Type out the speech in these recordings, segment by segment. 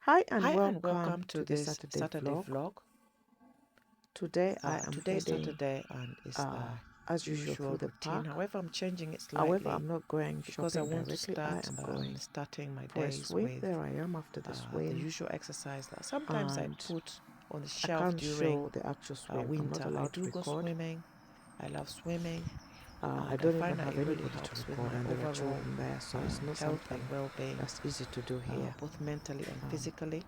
Hi and Hi and welcome welcome to to the this Saturday Saturday vlog. vlog. Today I am Today is heading, Saturday and it's the as usual, usual through the routine. park. However, I'm changing it However, slightly I'm not going because I shopping want to directly. I start am going starting my for a days swim. with There I am after the the swim, usual exercise that sometimes I and put on the I shelf can't show during the actual swim. I'm not winter. I allowed to do go record. swimming. I love swimming I and I don't even find that have it really anybody to helps with record, my and there are overall children there, so it's not health and something well-being, that's easy to do here both mentally and um, physically.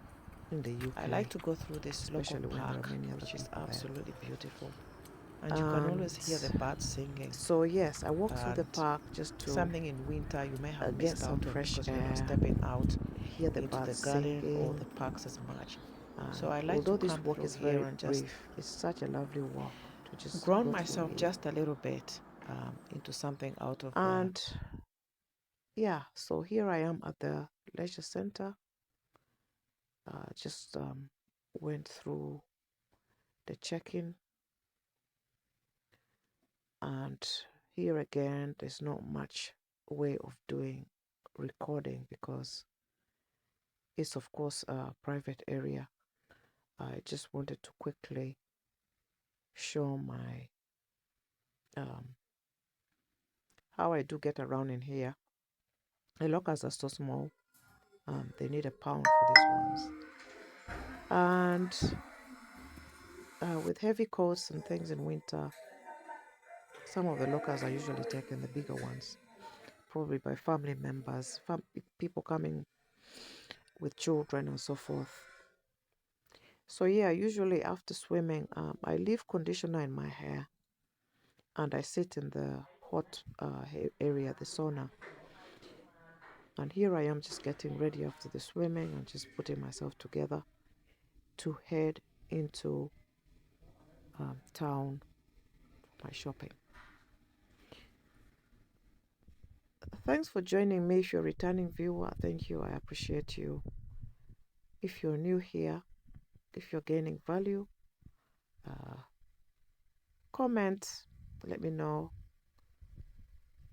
in the I like UK, to go through this local especially when there are park, many other which is people there. absolutely beautiful. And you can And always hear the birds singing. so, yes, I walk through the And park just to something in winter you may have get missed some out on fresh because you're not air, stepping out hear the into the birds garden or the singing. parks as much. So And I like to although this come walk through is here very and just brief, it's such a lovely walk to just ground go through myself here. just a little bit into something out of the. And yeah, so here I am at the leisure center. Just went through the check-in, and here again, there's not much way of doing recording because it's of course a private area. I just wanted to quickly show my um, how I do get around in here. The lockers are so small. They need £1 for these ones. And with heavy coats and things in winter, some of the lockers are usually taken, the bigger ones, probably by family members, people coming with children and so forth. So yeah, usually after swimming, I leave conditioner in my hair and I sit in the hot area, the sauna. And here I am just getting ready after the swimming and just putting myself together to head into town for my shopping. Thanks for joining me. If you're a returning viewer, thank you. I appreciate you. If you're new here, if you're gaining value, uh, comment, let me know.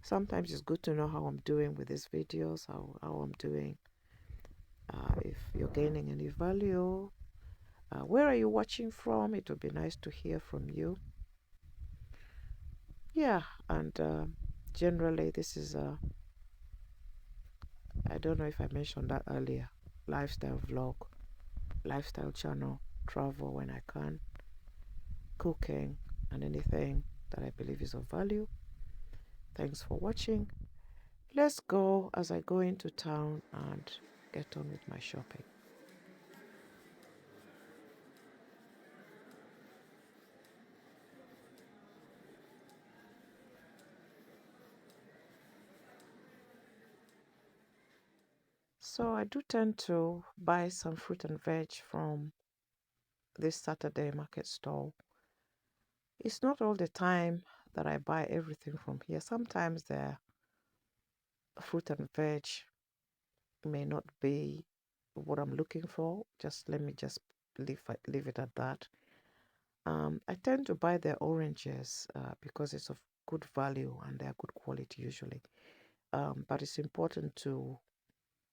Sometimes it's good to know how I'm doing with these videos, how I'm doing. If you're gaining any value, where are you watching from? It would be nice to hear from you. Yeah, and generally, this is I don't know if I mentioned that earlier, lifestyle vlog, lifestyle channel, travel when I can, cooking, and anything that I believe is of value. Thanks for watching. Let's go as I go into town and get on with my shopping. So I do tend to buy some fruit and veg from this Saturday market stall. It's not all the time that I buy everything from here. Sometimes the fruit and veg may not be what I'm looking for. Just let me just leave it at that. I tend to buy the oranges because it's of good value and they're good quality usually. But it's important to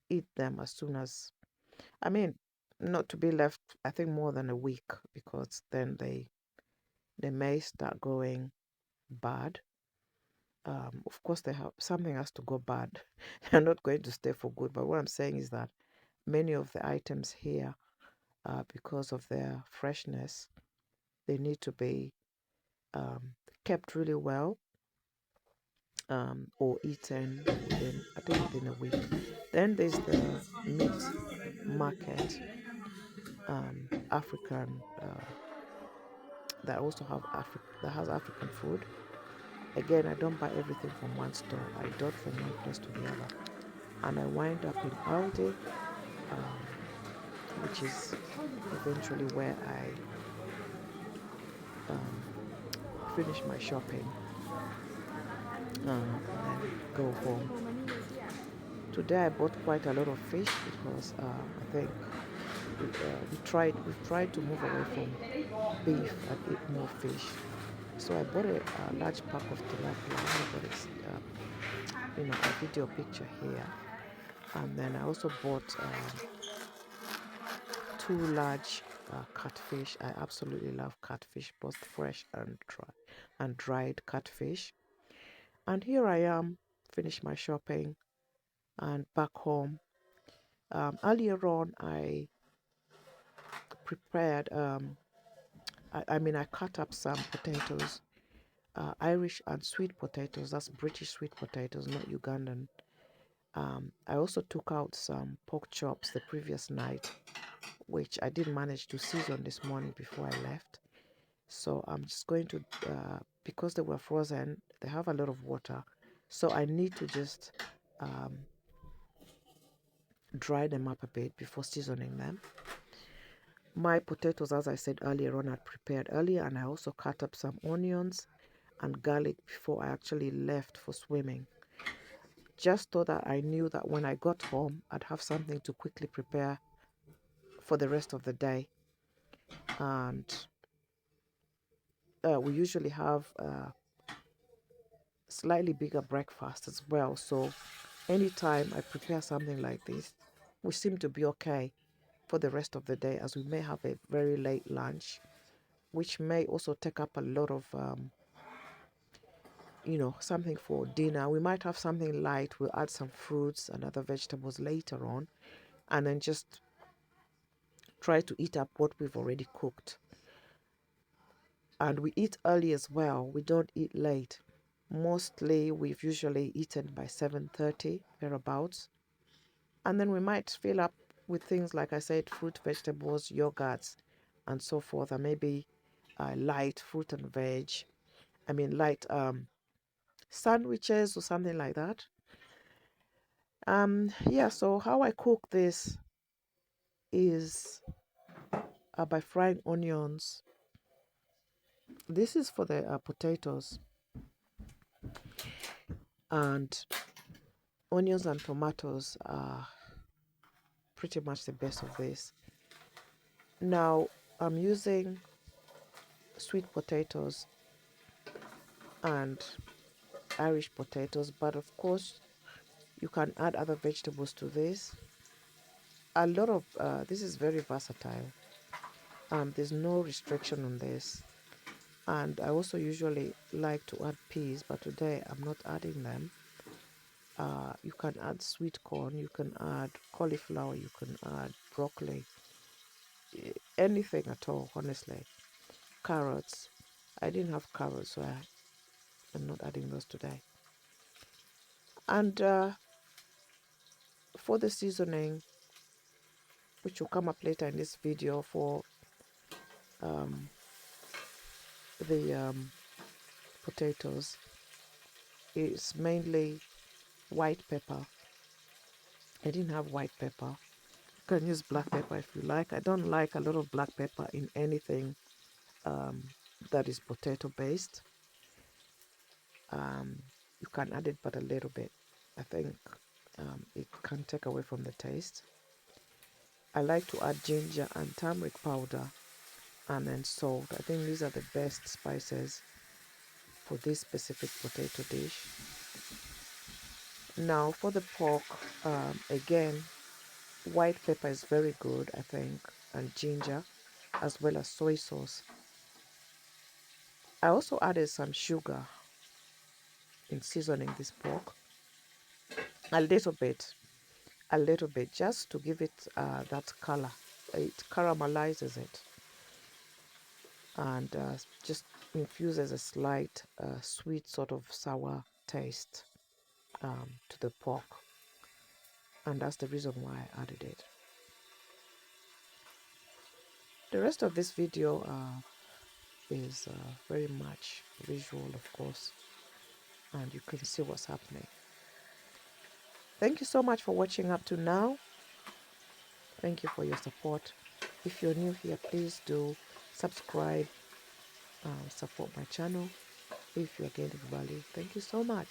eat them as soon as, I mean, not to be left, I think, more than a week because then they may start going bad. Of course, they have something has to go bad. They're not going to stay for good. But what I'm saying is that many of the items here, because of their freshness, they need to be kept really well or eaten within, I think, within a week. Then there's the meat market, African, that also have that has African food. Again, I don't buy everything from one store. I dot from one place to the other, and I wind up in Aldi, which is eventually where I finish my shopping and then go home. Today I bought quite a lot of fish because I think we've tried to move away from beef and eat more fish. So I bought a large pack of tilapia. I got it, a video picture here, and then I also bought two large catfish. I absolutely love catfish, both fresh and dried catfish. And here I am, finished my shopping and back home. Earlier on, I prepared. I cut up some potatoes, Irish and sweet potatoes. That's British sweet potatoes, not Ugandan. I also took out some pork chops the previous night, which I did manage to season this morning before I left. So I'm just going to, because they were frozen, they have a lot of water. So I need to just um, dry them up a bit before seasoning them. My potatoes, as I said earlier on, I prepared earlier, and I also cut up some onions and garlic before I actually left for swimming. Just so that I knew that when I got home, I'd have something to quickly prepare for the rest of the day. And we usually have slightly bigger breakfast as well. So anytime I prepare something like this, we seem to be okay for the rest of the day, as we may have a very late lunch, which may also take up a lot of, something for dinner. We might have something light. We'll add some fruits and other vegetables later on, and then just try to eat up what we've already cooked. And we eat early as well. We don't eat late. Mostly we've usually eaten by 7:30 thereabouts. And then we might fill up with things like I said, fruit, vegetables, yogurts, and so forth, and maybe light fruit and veg. Light sandwiches or something like that. Yeah, so how I cook this is by frying onions. This is for the potatoes, and onions and tomatoes are pretty much the best of this. Now I'm using sweet potatoes and Irish potatoes, but of course you can add other vegetables to this. A lot of this is very versatile. There's no restriction on this. And I also usually like to add peas, but today I'm not adding them. You can add sweet corn, you can add cauliflower, you can add broccoli, anything at all, honestly. Carrots. I didn't have carrots, so I'm not adding those today. And for the seasoning, which will come up later in this video, for um, the potatoes, is mainly white pepper. I didn't have white pepper. You can use black pepper if you like. I don't like a lot of black pepper in anything um, that is potato based. You can add it, but a little bit. I think it can take away from the taste. I like to add ginger and turmeric powder, and then salt. I think these are the best spices for this specific potato dish. Now for the pork, again, white pepper is very good, I think, and ginger, as well as soy sauce. I also added some sugar in seasoning this pork, a little bit, just to give it that color. It caramelizes it, and just infuses a slight sweet, sort of sour taste to the pork, and that's the reason why I added it. The rest of this video is very much visual, of course, and you can see what's happening. Thank you so much for watching up to now. Thank you for your support. If you're new here, please do subscribe, support my channel. If you're gaining value, thank you so much.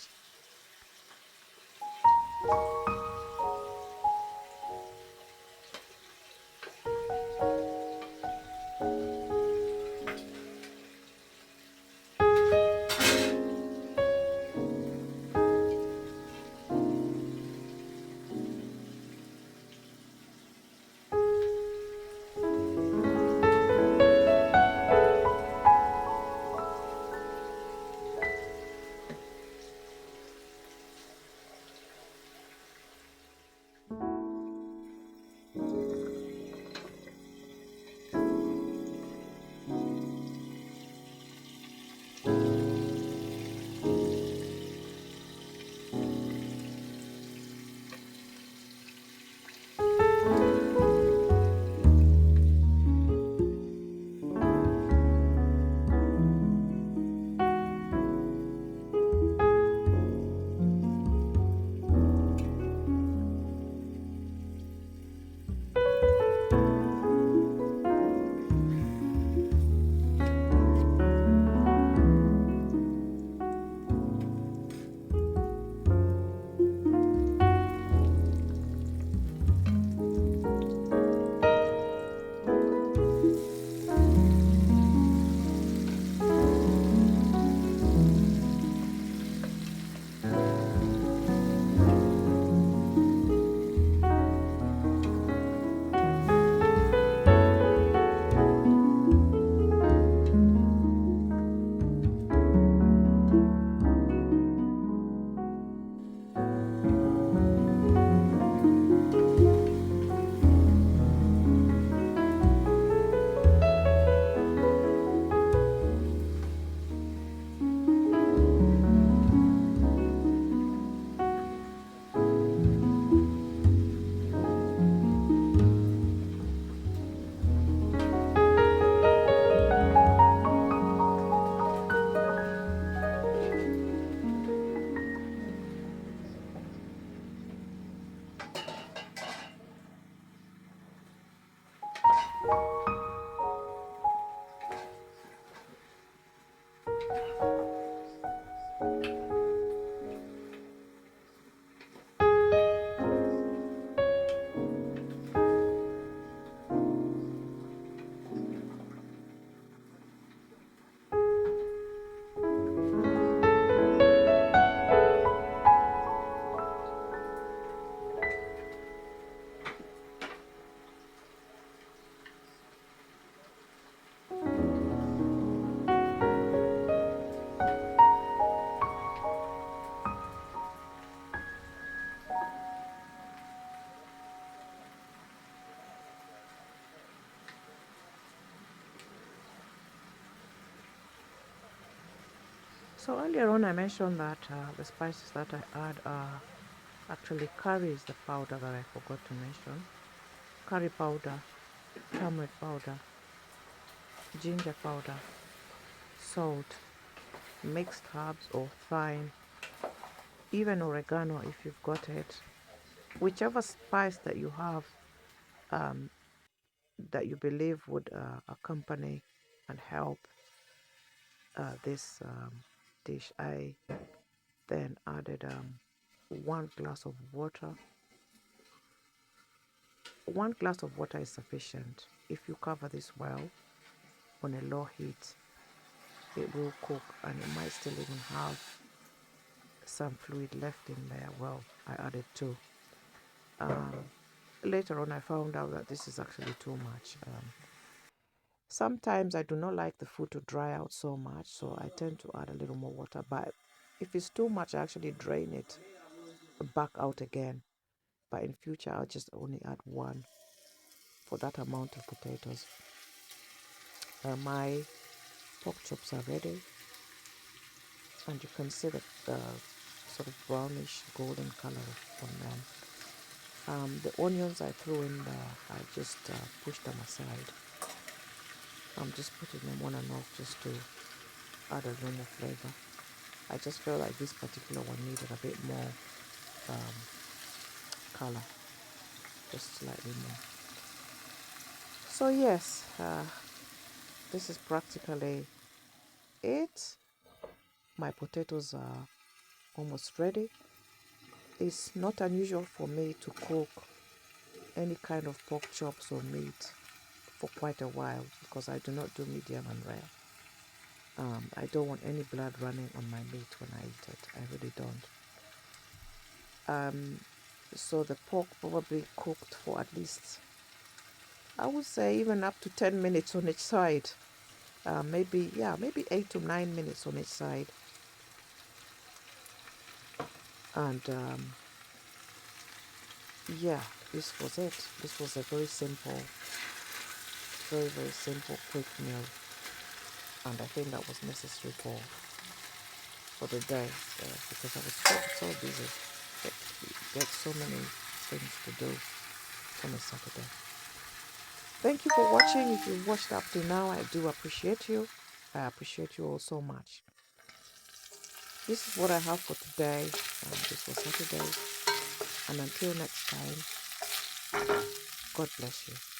So earlier on I mentioned that the spices that I add are actually curry is the powder that I forgot to mention. Curry powder, turmeric powder, ginger powder, salt, mixed herbs or thyme, even oregano if you've got it. Whichever spice that you have um, that you believe would accompany and help this dish. I then added 1 glass of water. 1 glass of water is sufficient. If you cover this well on a low heat, it will cook and it might still even have some fluid left in there. Well, I added 2. Um, Later on, I found out that this is actually too much. Sometimes I do not like the food to dry out so much, so I tend to add a little more water. But if it's too much, I actually drain it back out again. But in future, I'll just only add 1 for that amount of potatoes. My pork chops are ready, and you can see the sort of brownish golden color on them. The onions I threw in there, I just pushed them aside. I'm just putting them on and off just to add a little more flavor. I just felt like this particular one needed a bit more color, just slightly more. So yes, this is practically it. My potatoes are almost ready. It's not unusual for me to cook any kind of pork chops or meat for quite a while because I do not do medium and rare. I don't want any blood running on my meat when I eat it. I really don't. So the pork probably cooked for at least, I would say, even up to 10 minutes on each side. Maybe 8 to 9 minutes on each side. And yeah, this was it. This was a very simple, very simple, quick meal. And I think that was necessary for the day because I was so busy. Get so many things to do on a Saturday. Thank you for watching. If you've watched up to now, I do appreciate you. I appreciate you all so much. This is what I have for today. This was Saturday. And until next time, God bless you.